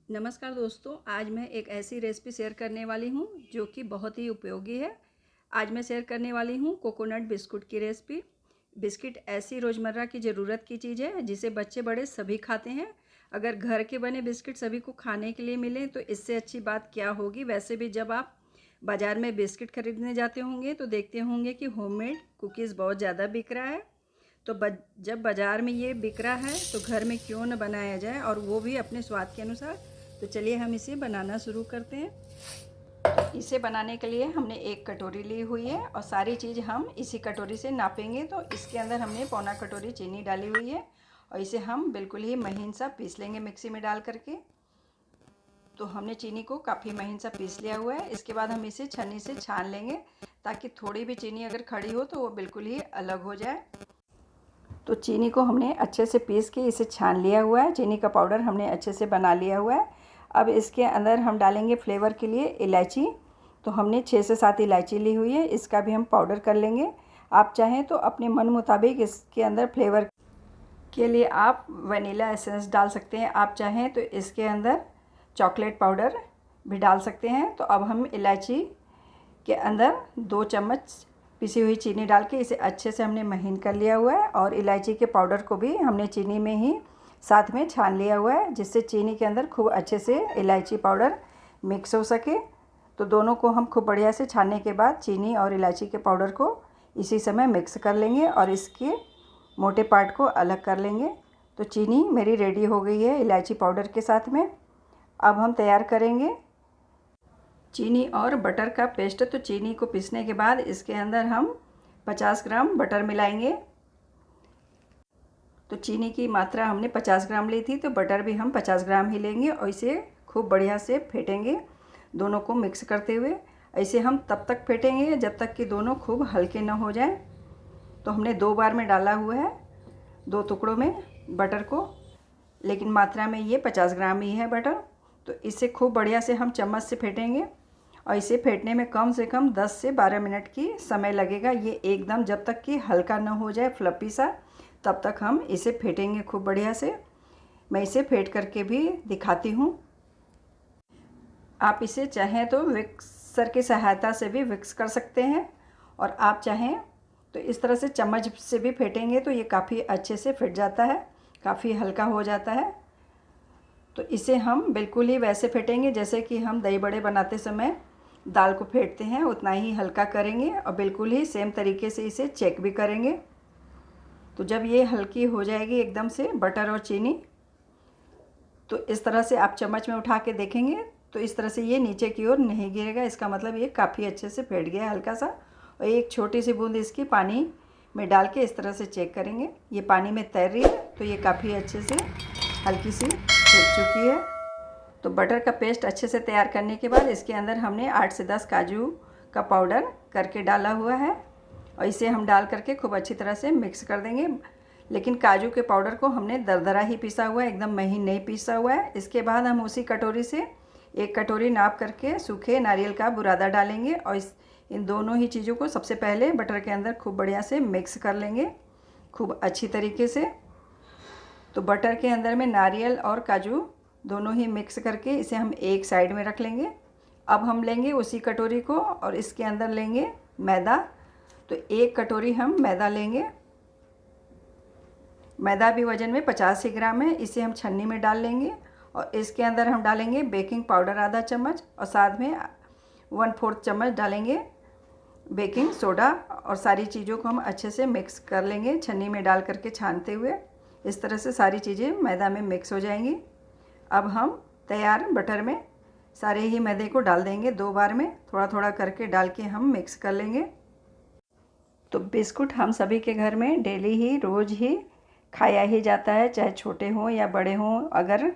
नमस्कार दोस्तों, आज मैं एक ऐसी रेसिपी शेयर करने वाली हूँ जो कि बहुत ही उपयोगी है। आज मैं शेयर करने वाली हूँ कोकोनट बिस्कुट की रेसिपी। बिस्किट ऐसी रोज़मर्रा की ज़रूरत की चीज़ है जिसे बच्चे बड़े सभी खाते हैं। अगर घर के बने बिस्किट सभी को खाने के लिए मिलें तो इससे अच्छी बात क्या होगी। वैसे भी जब आप बाज़ार में बिस्किट खरीदने जाते होंगे तो देखते होंगे कि होममेड कुकीज़ बहुत ज़्यादा बिक रहा है। तो जब बाज़ार में ये बिक रहा है तो घर में क्यों न बनाया जाए, और वो भी अपने स्वाद के अनुसार। तो चलिए हम इसे बनाना शुरू करते हैं। इसे बनाने के लिए हमने एक कटोरी ली हुई है और सारी चीज़ हम इसी कटोरी से नापेंगे। तो इसके अंदर हमने पौना कटोरी चीनी डाली हुई है और इसे हम बिल्कुल ही महीन सा पीस लेंगे मिक्सी में डाल करके। तो हमने चीनी को काफ़ी महीन सा पीस लिया हुआ है। इसके बाद हम इसे छन्नी से छान लेंगे ताकि थोड़ी भी चीनी अगर खड़ी हो तो वो बिल्कुल ही अलग हो जाए। तो चीनी को हमने अच्छे से पीस के इसे छान लिया हुआ है। चीनी का पाउडर हमने अच्छे से बना लिया हुआ है। अब इसके अंदर हम डालेंगे फ्लेवर के लिए इलायची। तो हमने 6 से 7 इलायची ली हुई है, इसका भी हम पाउडर कर लेंगे। आप चाहें तो अपने मन मुताबिक इसके अंदर फ्लेवर के लिए आप वनीला एसेंस डाल सकते हैं। आप चाहें तो इसके अंदर चॉकलेट पाउडर भी डाल सकते हैं। तो अब हम इलायची के अंदर 2 चम्मच पिसी हुई चीनी डाल के इसे अच्छे से हमने महीन कर लिया हुआ है और इलायची के पाउडर को भी हमने चीनी में ही साथ में छान लिया हुआ है, जिससे चीनी के अंदर खूब अच्छे से इलायची पाउडर मिक्स हो सके। तो दोनों को हम खूब बढ़िया से छानने के बाद चीनी और इलायची के पाउडर को इसी समय मिक्स कर लेंगे और इसके मोटे पार्ट को अलग कर लेंगे। तो चीनी मेरी रेडी हो गई है इलायची पाउडर के साथ में। अब हम तैयार करेंगे चीनी और बटर का पेस्ट। तो चीनी को पीसने के बाद इसके अंदर हम 50 ग्राम बटर मिलाएंगे। तो चीनी की मात्रा हमने 50 ग्राम ली थी, तो बटर भी हम 50 ग्राम ही लेंगे और इसे खूब बढ़िया से फेंटेंगे दोनों को मिक्स करते हुए। ऐसे हम तब तक फेंटेंगे जब तक कि दोनों खूब हल्के न हो जाएं। तो हमने 2 बार में डाला हुआ है, 2 टुकड़ों में बटर को, लेकिन मात्रा में ये 50 ग्राम ही है बटर। तो इसे खूब बढ़िया से हम चम्मच से फेंटेंगे और इसे फेंटने में कम से कम 10 से 12 मिनट की समय लगेगा। ये एकदम जब तक कि हल्का न हो जाए फ्लफी सा, तब तक हम इसे फेंटेंगे खूब बढ़िया से। मैं इसे फेंट करके भी दिखाती हूँ। आप इसे चाहें तो विक्सर की सहायता से भी विक्स कर सकते हैं, और आप चाहें तो इस तरह से चम्मच से भी फेंटेंगे तो ये काफ़ी अच्छे से फिट जाता है, काफ़ी हल्का हो जाता है। तो इसे हम बिल्कुल ही वैसे फेंटेंगे जैसे कि हम दही बड़े बनाते समय दाल को फेंटते हैं, उतना ही हल्का करेंगे और बिल्कुल ही सेम तरीके से इसे चेक भी करेंगे। तो जब ये हल्की हो जाएगी एकदम से बटर और चीनी, तो इस तरह से आप चम्मच में उठा के देखेंगे तो इस तरह से ये नीचे की ओर नहीं गिरेगा। इसका मतलब ये काफ़ी अच्छे से फेंट गया हल्का सा। और एक छोटी सी बूंद इसकी पानी में डाल के इस तरह से चेक करेंगे। ये पानी में तैर रही है तो ये काफ़ी अच्छे से हल्की सी फेंट चुकी है। तो बटर का पेस्ट अच्छे से तैयार करने के बाद इसके अंदर हमने 8 से 10 काजू का पाउडर करके डाला हुआ है और इसे हम डाल करके खूब अच्छी तरह से मिक्स कर देंगे। लेकिन काजू के पाउडर को हमने दरदरा ही पीसा हुआ है, एकदम महीन नहीं पीसा हुआ है। इसके बाद हम उसी कटोरी से 1 कटोरी नाप करके सूखे नारियल का बुरादा डालेंगे और इन दोनों ही चीज़ों को सबसे पहले बटर के अंदर खूब बढ़िया से मिक्स कर लेंगे खूब अच्छी तरीके से। तो बटर के अंदर में नारियल और काजू दोनों ही मिक्स करके इसे हम एक साइड में रख लेंगे। अब हम लेंगे उसी कटोरी को और इसके अंदर लेंगे मैदा। तो 1 कटोरी हम मैदा लेंगे। मैदा भी वज़न में 50 ही ग्राम है। इसे हम छन्नी में डाल लेंगे और इसके अंदर हम डालेंगे बेकिंग पाउडर आधा चम्मच और साथ में 1/4 चम्मच डालेंगे बेकिंग सोडा, और सारी चीज़ों को हम अच्छे से मिक्स कर लेंगे छन्नी में डाल करके छानते हुए। इस तरह से सारी चीज़ें मैदा में मिक्स हो जाएंगी। अब हम तैयार बटर में सारे ही मैदे को डाल देंगे। 2 बार में थोड़ा थोड़ा करके डाल के हम मिक्स कर लेंगे। तो बिस्कुट हम सभी के घर में डेली ही रोज़ ही खाया ही जाता है, चाहे छोटे हों या बड़े हों। अगर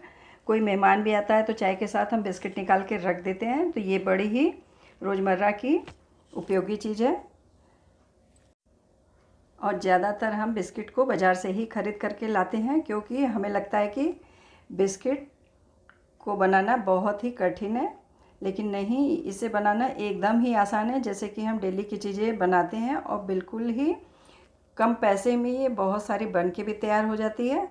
कोई मेहमान भी आता है तो चाय के साथ हम बिस्किट निकाल के रख देते हैं। तो ये बड़ी ही रोज़मर्रा की उपयोगी चीज़ है और ज़्यादातर हम बिस्किट को बाज़ार से ही ख़रीद करके लाते हैं, क्योंकि हमें लगता है कि बिस्किट को बनाना बहुत ही कठिन है। लेकिन नहीं, इसे बनाना एकदम ही आसान है, जैसे कि हम डेली की चीज़ें बनाते हैं और बिल्कुल ही कम पैसे में ये बहुत सारी बन के भी तैयार हो जाती है।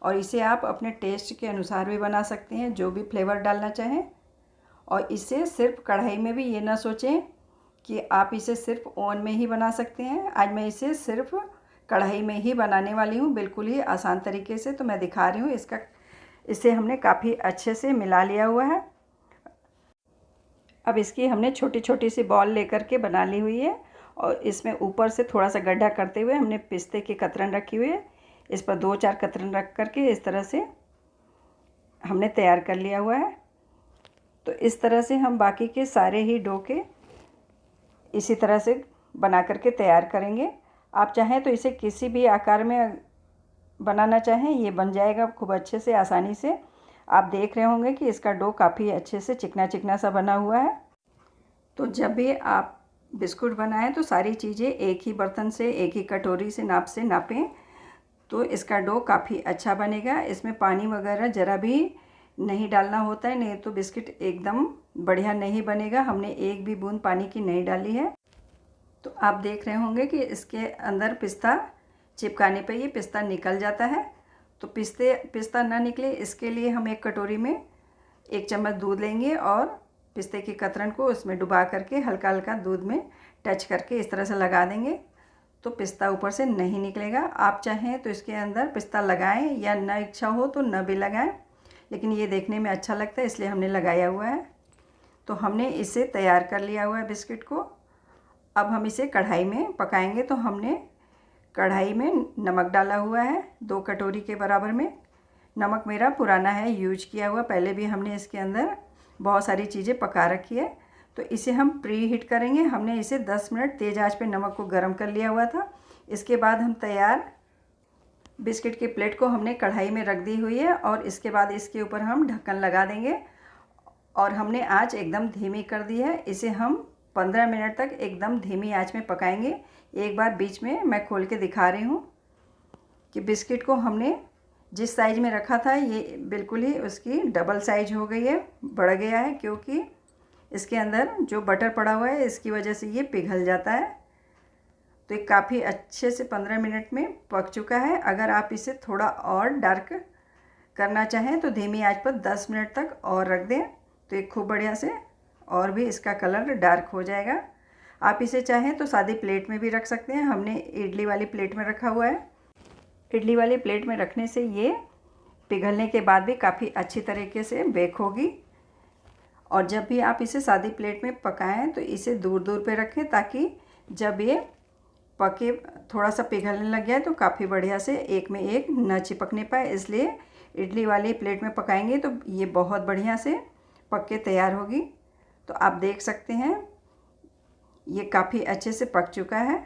और इसे आप अपने टेस्ट के अनुसार भी बना सकते हैं, जो भी फ्लेवर डालना चाहें। और इसे सिर्फ कढ़ाई में भी ये ना सोचें कि आप इसे सिर्फ ओवन में ही बना सकते हैं। आज मैं इसे सिर्फ कढ़ाई में ही बनाने वाली हूँ, बिल्कुल ही आसान तरीके से। तो मैं दिखा रही हूँ। इसे हमने काफ़ी अच्छे से मिला लिया हुआ है। अब इसकी हमने छोटी छोटी सी बॉल लेकर के बना ली हुई है और इसमें ऊपर से थोड़ा सा गड्ढा करते हुए हमने पिस्ते की कतरन रखी हुई है। इस पर 2-4 कतरन रख करके इस तरह से हमने तैयार कर लिया हुआ है। तो इस तरह से हम बाकी के सारे ही डो के इसी तरह से बना करके तैयार करेंगे। आप चाहें तो इसे किसी भी आकार में बनाना चाहें, ये बन जाएगा खूब अच्छे से, आसानी से। आप देख रहे होंगे कि इसका डो काफ़ी अच्छे से चिकना चिकना सा बना हुआ है। तो जब भी आप बिस्कुट बनाएं तो सारी चीज़ें एक ही बर्तन से, एक ही कटोरी से नापें, तो इसका डो काफ़ी अच्छा बनेगा। इसमें पानी वगैरह ज़रा भी नहीं डालना होता है, नहीं तो बिस्किट एकदम बढ़िया नहीं बनेगा। हमने एक भी बूंद पानी की नहीं डाली है। तो आप देख रहे होंगे कि इसके अंदर पिस्ता चिपकाने पे ये पिस्ता निकल जाता है। तो पिस्ता ना निकले इसके लिए हम एक कटोरी में 1 चम्मच दूध लेंगे और पिस्ते की कतरन को उसमें डुबा करके हल्का हल्का दूध में टच करके इस तरह से लगा देंगे, तो पिस्ता ऊपर से नहीं निकलेगा। आप चाहें तो इसके अंदर पिस्ता लगाएं या ना इच्छा हो तो न भी लगाएं, लेकिन ये देखने में अच्छा लगता है इसलिए हमने लगाया हुआ है। तो हमने इसे तैयार कर लिया हुआ है बिस्किट को। अब हम इसे कढ़ाई में पकाएंगे। तो हमने कढ़ाई में नमक डाला हुआ है 2 कटोरी के बराबर में। नमक मेरा पुराना है, यूज किया हुआ, पहले भी हमने इसके अंदर बहुत सारी चीज़ें पका रखी है। तो इसे हम प्री हीट करेंगे। हमने इसे 10 मिनट तेज़ आंच पे नमक को गर्म कर लिया हुआ था। इसके बाद हम तैयार बिस्किट की प्लेट को हमने कढ़ाई में रख दी हुई है और इसके बाद इसके ऊपर हम ढक्कन लगा देंगे और हमने आँच एकदम धीमी कर दी है। इसे हम 15 मिनट तक एकदम धीमी आंच में पकाएंगे। एक बार बीच में मैं खोल के दिखा रही हूँ कि बिस्किट को हमने जिस साइज़ में रखा था ये बिल्कुल ही उसकी डबल साइज हो गई है, बढ़ गया है, क्योंकि इसके अंदर जो बटर पड़ा हुआ है इसकी वजह से ये पिघल जाता है। तो ये काफ़ी अच्छे से 15 मिनट में पक चुका है। अगर आप इसे थोड़ा और डार्क करना चाहें तो धीमी आंच पर 10 मिनट तक और रख दें, तो ये खूब बढ़िया से और भी इसका कलर डार्क हो जाएगा। आप इसे चाहें तो सादी प्लेट में भी रख सकते हैं। हमने इडली वाली प्लेट में रखा हुआ है। इडली वाली प्लेट में रखने से ये पिघलने के बाद भी काफ़ी अच्छी तरीके से बेक होगी। और जब भी आप इसे सादी प्लेट में पकाएं तो इसे दूर दूर पे रखें, ताकि जब ये पके थोड़ा सा पिघलने लग जाए तो काफ़ी बढ़िया से एक में एक न चिपकने पाए। इसलिए इडली वाली प्लेट में पकाएंगे तो ये बहुत बढ़िया से पक के तैयार होगी। तो आप देख सकते हैं ये काफ़ी अच्छे से पक चुका है।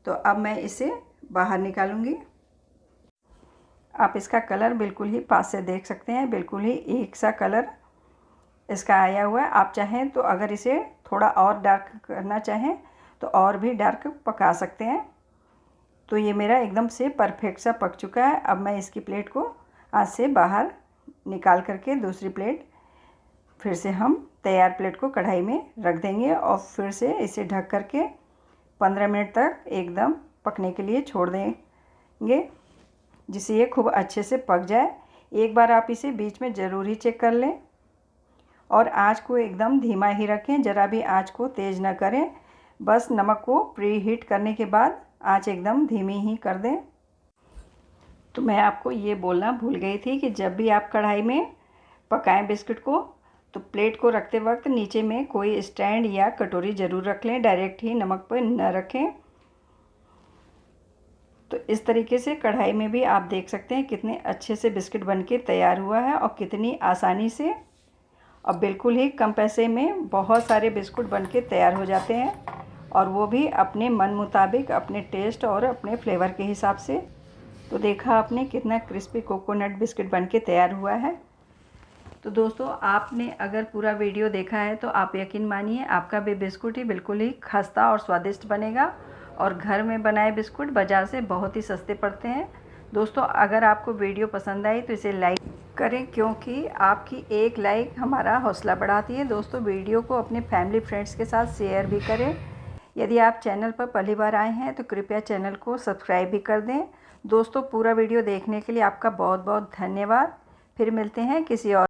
तो अब मैं इसे बाहर निकालूंगी। आप इसका कलर बिल्कुल ही पास से देख सकते हैं, बिल्कुल ही एक सा कलर इसका आया हुआ है। आप चाहें तो अगर इसे थोड़ा और डार्क करना चाहें तो और भी डार्क पका सकते हैं। तो ये मेरा एकदम से परफेक्ट सा पक चुका है। अब मैं इसकी प्लेट को आज से बाहर निकाल करके दूसरी प्लेट फिर से हम तैयार प्लेट को कढ़ाई में रख देंगे और फिर से इसे ढक करके 15 मिनट तक एकदम पकने के लिए छोड़ देंगे, जिससे ये खूब अच्छे से पक जाए। एक बार आप इसे बीच में ज़रूर ही चेक कर लें और आँच को एकदम धीमा ही रखें, ज़रा भी आँच को तेज़ ना करें। बस नमक को प्री हीट करने के बाद आँच एकदम धीमी ही कर दें। तो मैं आपको ये बोलना भूल गई थी कि जब भी आप कढ़ाई में पकाएं बिस्किट को तो प्लेट को रखते वक्त नीचे में कोई स्टैंड या कटोरी ज़रूर रख लें, डायरेक्ट ही नमक पर न रखें। तो इस तरीके से कढ़ाई में भी आप देख सकते हैं कितने अच्छे से बिस्किट बनके तैयार हुआ है और कितनी आसानी से और बिल्कुल ही कम पैसे में बहुत सारे बिस्कुट बनके तैयार हो जाते हैं, और वो भी अपने मन मुताबिक, अपने टेस्ट और अपने फ्लेवर के हिसाब से। तो देखा आपने कितना क्रिस्पी कोकोनट बिस्किट बनके तैयार हुआ है। तो दोस्तों आपने अगर पूरा वीडियो देखा है तो आप यकीन मानिए आपका भी बिस्कुट ही बिल्कुल ही खस्ता और स्वादिष्ट बनेगा। और घर में बनाए बिस्कुट बाज़ार से बहुत ही सस्ते पड़ते हैं। दोस्तों अगर आपको वीडियो पसंद आई तो इसे लाइक करें, क्योंकि आपकी एक लाइक हमारा हौसला बढ़ाती है। दोस्तों वीडियो को अपने फैमिली फ्रेंड्स के साथ शेयर भी करें। यदि आप चैनल पर पहली बार आए हैं तो कृपया चैनल को सब्सक्राइब भी कर दें। दोस्तों पूरा वीडियो देखने के लिए आपका बहुत बहुत धन्यवाद। फिर मिलते हैं किसी और